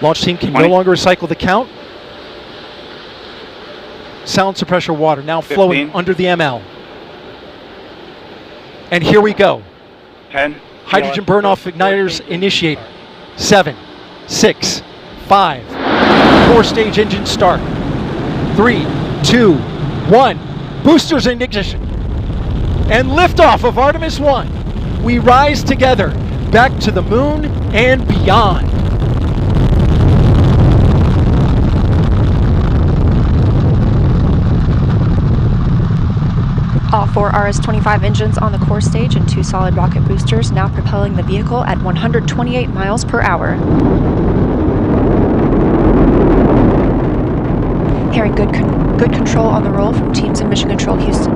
Launch team can 20. no longer recycle the count. Silencer pressure water now flowing 15. under the ML. And here we go. 10. Hydrogen burn-off igniters initiate. 7, 6, 5. Core stage engine start. 3, 2, 1. Boosters in ignition. And liftoff of Artemis 1. We rise together back to the moon and beyond. All 4 RS-25 engines on the core stage and 2 solid rocket boosters now propelling the vehicle at 128 miles per hour. Hearing good control on the roll from teams in Mission Control Houston.